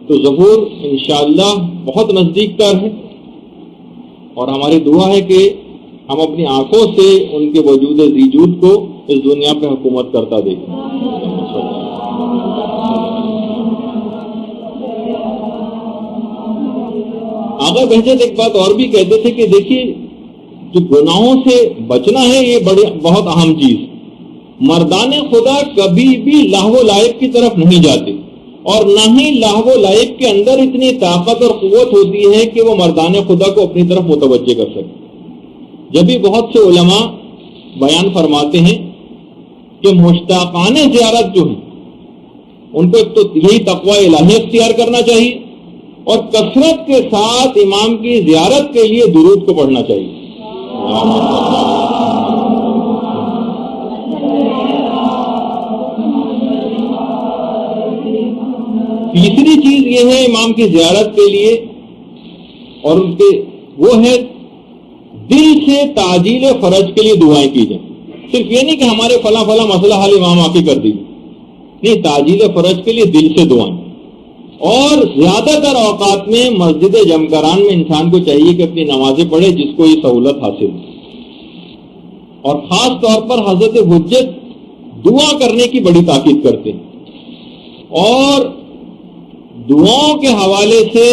تو ظہور انشاءاللہ بہت نزدیک تر ہے، اور ہماری دعا ہے کہ ہم اپنی آنکھوں سے ان کے وجود ذیجود کو اس دنیا پہ حکومت کرتا دیکھیں۔ آغا بہجت ایک بات اور بھی کہتے تھے کہ دیکھیے، جو گناہوں سے بچنا ہے یہ بہت اہم چیز۔ مردان خدا کبھی بھی لہو و لعب کی طرف نہیں جاتے، اور نہ ہی لہو و لعب کے اندر اتنی طاقت اور قوت ہوتی ہے کہ وہ مردان خدا کو اپنی طرف متوجہ کر سکے۔ جب بھی بہت سے علماء بیان فرماتے ہیں کہ مشتاقان زیارت جو ہیں ان کو ایک تو یہی تقوی الہی اختیار کرنا چاہیے، اور کثرت کے ساتھ امام کی زیارت کے لیے درود کو پڑھنا چاہیے۔ تیسری چیز یہ ہے امام کی زیارت کے لیے، اور ان کے وہ ہے دل سے تعجیل فرج کے لیے دعائیں کی جائیں۔ صرف یہ نہیں کہ ہمارے فلاں فلاں مسئلہ حل امام آ کے کر دی، نہیں، تعجیل فرج کے لیے دل سے دعائیں۔ اور زیادہ تر اوقات میں مسجد جمکران میں انسان کو چاہیے کہ اپنی نمازیں پڑھے جس کو یہ سہولت حاصل ہو، اور خاص طور پر حضرت حجت دعا کرنے کی بڑی تاکید کرتے ہیں۔ اور دعاؤں کے حوالے سے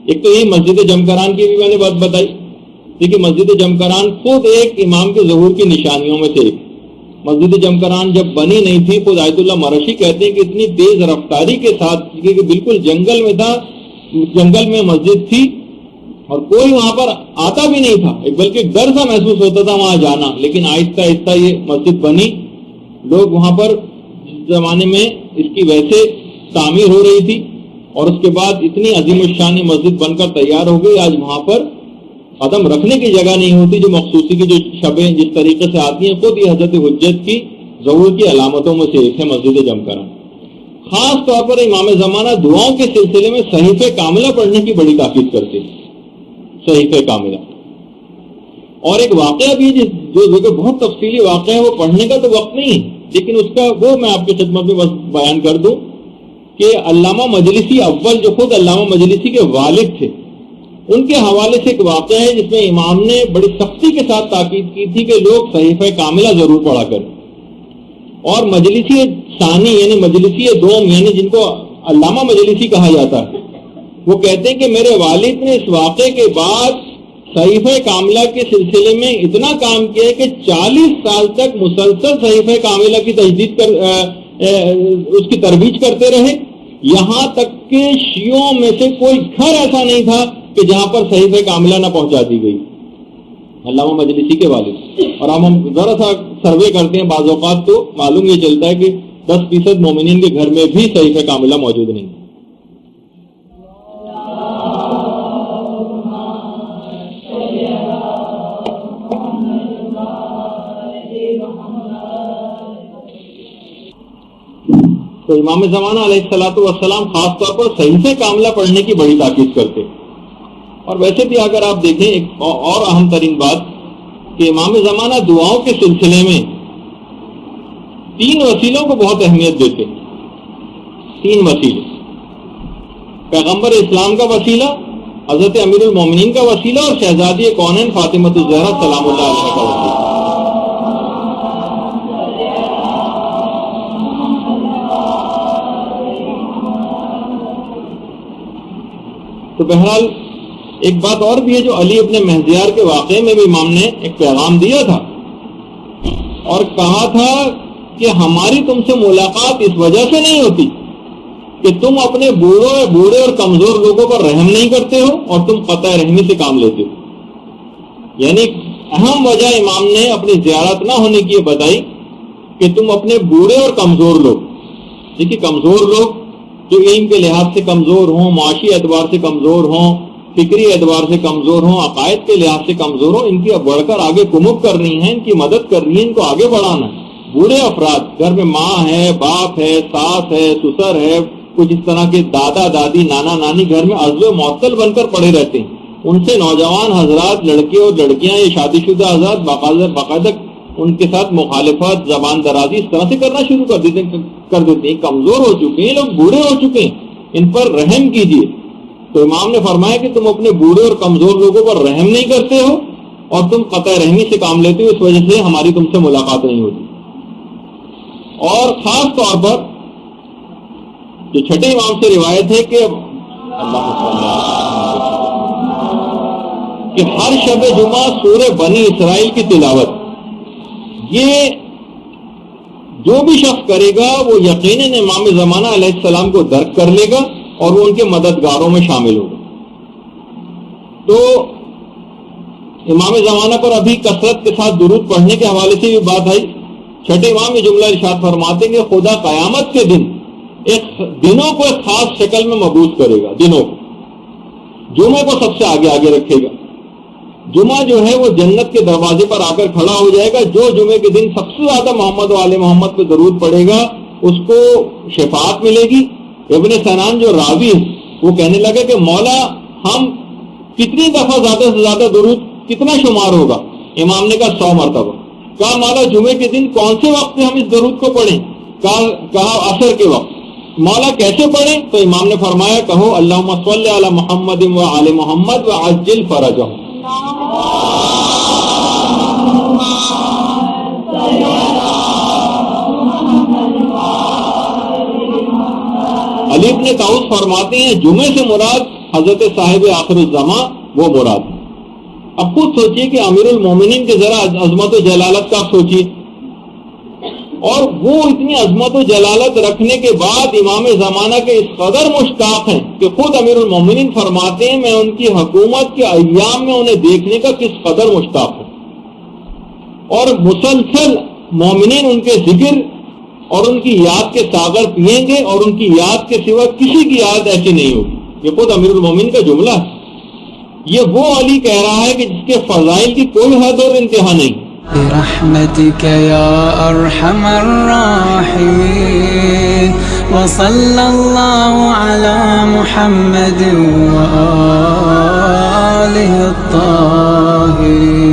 ایک تو یہ مسجد جمکران کی بھی میں نے بات بتائی، دیکھیے مسجد جمکران خود ایک امام کے ظہور کی نشانیوں میں سے ایک۔ مسجد جمکران جب بنی نہیں تھی، خود آیت اللہ مرشی کہتے ہیں کہ اتنی تیز رفتاری کے ساتھ، کہ بالکل جنگل میں تھا، جنگل میں مسجد تھی اور کوئی وہاں پر آتا بھی نہیں تھا، بلکہ ڈر سا محسوس ہوتا تھا وہاں جانا، لیکن آہستہ آہستہ یہ مسجد بنی، لوگ وہاں پر جس زمانے میں اس کی ویسے تعمیر ہو رہی تھی، اور اس کے بعد اتنی عظیم الشان مسجد بن کر تیار ہو گئی۔ آج وہاں پر قدم رکھنے کی جگہ نہیں ہوتی، جو مخصوصی کی جو شبیں جس طریقے سے آتی ہیں، خود یہ حضرت حجت کی ظہور کی علامتوں میں سے ایک ہے مسجد جمکران۔ خاص طور پر امام زمانہ دعاؤں کے سلسلے میں صحیفہ کاملہ پڑھنے کی بڑی تاکید کرتے ہیں، صحیفہ کاملہ۔ اور ایک واقعہ بھی جو بہت تفصیلی واقعہ ہے، وہ پڑھنے کا تو وقت نہیں ہے، لیکن اس کا وہ میں آپ کی خدمت میں بس بیان کر دوں کہ علامہ مجلسی اول، جو خود علامہ مجلسی کے والد تھے، ان کے حوالے سے ایک واقعہ ہے جس میں امام نے بڑی سختی کے ساتھ تاکید کی تھی کہ لوگ صحیفہ کاملہ ضرور پڑھا کریں۔ اور مجلسی ثانی یعنی مجلسی دوم، یعنی جن کو علامہ مجلسی کہا جاتا ہے، وہ کہتے ہیں کہ میرے والد نے اس واقعے کے بعد صحیفہ کاملہ کے سلسلے میں اتنا کام کیا کہ 40 سال تک مسلسل صحیفہ کاملہ کی تجدید اس کی ترویج کرتے رہے، یہاں تک کہ شیعوں میں سے کوئی گھر ایسا نہیں تھا کہ جہاں پر صحیفہ کاملہ نہ پہنچا دی گئی، علامہ مجلسی کے والد۔ اور ہم ذرا سا سروے کرتے ہیں بعض اوقات تو معلوم یہ چلتا ہے کہ 10% مومنین کے گھر میں بھی صحیفہ کاملہ موجود نہیں۔ تو امام زمانہ علیہ الصلوۃ والسلام خاص طور پر صحیفہ کاملہ پڑھنے کی بڑی تاکید کرتے۔ اور ویسے بھی اگر آپ دیکھیں ایک اور اہم ترین بات کہ امام زمانہ دعاؤں کے سلسلے میں 3 وسیلوں کو بہت اہمیت دیتے ہیں۔ 3 وسیلے، پیغمبر اسلام کا وسیلہ، حضرت امیر المومنین کا وسیلہ، اور شہزادی کونین فاطمۃ الزہرا سلام اللہ علیہ کا وسیلہ۔ تو بہرحال ایک بات اور بھی ہے جو علی ابن مہذیار کے واقعے میں بھی امام نے ایک پیغام دیا تھا اور کہا تھا کہ ہماری تم سے ملاقات اس وجہ سے نہیں ہوتی کہ تم اپنے بوڑھے اور کمزور لوگوں پر رحم نہیں کرتے ہو اور تم قطع رحمی سے کام لیتے ہو۔ یعنی اہم وجہ امام نے اپنی زیارت نہ ہونے کی یہ بتائی کہ تم اپنے بوڑھے اور کمزور لوگ، دیکھیے کمزور لوگ جو علم کے لحاظ سے کمزور ہوں، معاشی اعتبار سے کمزور ہوں، فکری اعتبار سے کمزور ہوں، عقائد کے لحاظ سے کمزور ہوں، ان کی بڑھ کر آگے کمک کرنی ہے، ان کی مدد کرنی ہے، ان کو آگے بڑھانا ہے۔ بوڑھے افراد، گھر میں ماں ہے، باپ ہے، ساس ہے، سسر ہے، کچھ اس طرح کے دادا دادی، نانا نانی گھر میں عضو معطل بن کر پڑے رہتے ہیں، ان سے نوجوان حضرات، لڑکے اور لڑکیاں، یہ شادی شدہ حضرات باقاعدہ ان کے ساتھ مخالفت، زبان درازی اس طرح سے کرنا شروع کر دیتے ہیں۔ کمزور ہو چکے ہیں لوگ، بوڑھے ہو چکے ہیں، ان پر رحم کیجیے. تو امام نے فرمایا کہ تم اپنے بوڑھے اور کمزور لوگوں پر رحم نہیں کرتے ہو اور تم قطع رحمی سے کام لیتے ہو, اس وجہ سے ہماری تم سے ملاقات نہیں ہوتی. اور خاص طور پر جو چھٹے امام سے روایت ہے کہ ہر شب جمعہ سورہ بنی اسرائیل کی تلاوت, یہ جو بھی شخص کرے گا وہ یقیناً امام زمانہ علیہ السلام کو درک کر لے گا اور وہ ان کے مددگاروں میں شامل ہوگا. تو امام زمانہ پر ابھی کثرت کے ساتھ درود پڑھنے کے حوالے سے بھی بات آئی. چھٹے امام یہ جملہ ارشاد فرماتے ہیں کہ خدا قیامت کے دن دنوں کو ایک خاص شکل میں مبعوث کرے گا. دنوں کو جمعے کو سب سے آگے آگے رکھے گا. جمعہ جو ہے وہ جنت کے دروازے پر آ کر کھڑا ہو جائے گا. جو جمعے کے دن سب سے زیادہ محمد و آل محمد پہ درود پڑے گا اس کو شفاعت ملے گی. ابن سنان جو راوی ہے وہ کہنے لگا کہ مولا ہم کتنی دفعہ زیادہ سے زیادہ درود کتنا شمار ہوگا؟ امام نے کہا 100 مرتبہ. کہا مولا جمعے کے دن کون سے وقت میں ہم اس درود کو پڑھیں؟ کہا عصر کے وقت. مولا کیسے پڑھیں؟ تو امام نے فرمایا کہو اللہم صلی علی محمد و آل محمد وعجل فرجہم. علی ابن طاؤس فرماتے ہیں جمعے سے مراد حضرت صاحب آخر الزماں وہ مراد. اب خود سوچئے کہ امیر المومنین کے ذرا عظمت و جلالت کا سوچئے, اور وہ اتنی عظمت و جلالت رکھنے کے بعد امام زمانہ کے اس قدر مشتاق ہیں کہ خود امیر المومنین فرماتے ہیں میں ان کی حکومت کے ایام میں انہیں دیکھنے کا کس قدر مشتاق ہوں, اور مسلسل مومنین ان کے ذکر اور ان کی یاد کے ساغر پئیں گے اور ان کی یاد کے سوا کسی کی یاد ایسی نہیں ہوگی. یہ خود امیر المومنین کا جملہ ہے. یہ وہ علی کہہ رہا ہے کہ جس کے فضائل کی کوئی حد اور انتہا نہیں. برحمتك يا أرحم الراحمين وصلى الله على محمد وآله الطاهرين.